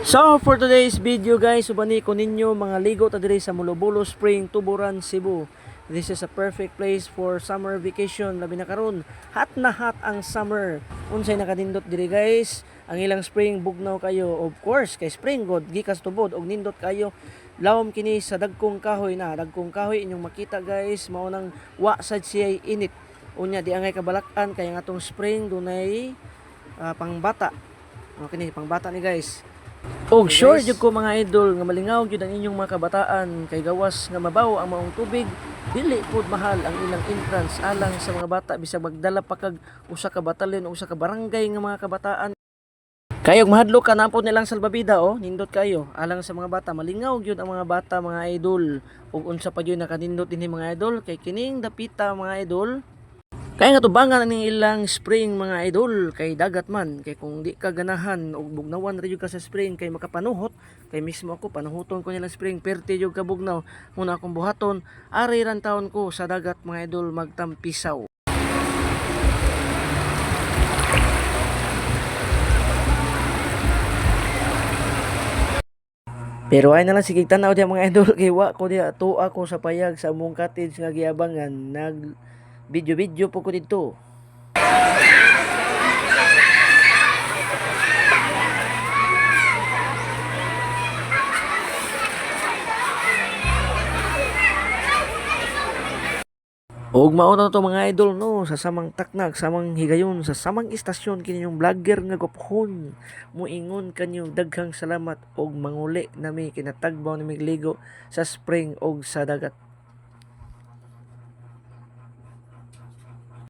So for today's video guys, subani ko ninyo mga ligo ta diri sa Mulobolo Spring, Tuburan, Cebu. This is a perfect place for summer vacation. Labi na karon, hot na hot ang summer. Unsay nakadindot diri guys, ang ilang spring bugnaw kayo. Of course, kay spring god gikas tubod og nindot kayo. Lawom kini sa dagkong kahoy na. Dagkong kahoy inyong makita guys, mao nang wa sad siya init. Unya di angay kabalakan kay nga atong spring dunay pangbata. Kini pangbata ni guys. Og sure jud ko mga idol nga malingaw jud ang inyong mga kabataan kay gawas nga mabaw ang maong tubig, dili pud mahal ang ilang entrance alang sa mga bata bisag magdala pa kag usa ka batalyon o usa ka barangay nga mga kabataan. Kayog mahadlok ka na po nilang salbabida nindot kayo alang sa mga bata, malingaw jud ang mga bata mga idol. Ug unsa pa jud nakanindot dinhi mga idol kay kining dapita mga idol. Kaya nga tubangan ang ilang spring mga idol kay dagat man, kay kung di ka ganahan o bugnawan ra jud ka sa spring kay makapanuhot, kay mismo ako panuhoton ko nilang spring perti jud ka bugnaw muna akong buhaton ari ran taon ko sa dagat mga idol magtampisaw. Pero ay na lang sige tanaw diya mga idol kay wa ko diya tuwa ko sa payag sa among cottage nga giabangan nag video po ko dito. Og mauna to mga idol sa samang taknak, samang higayon, sa samang istasyon kini yung vlogger nga gopon. Muingon kanyo daghang salamat og manguli nami kinatagbaw nami ligo sa spring og sa dagat.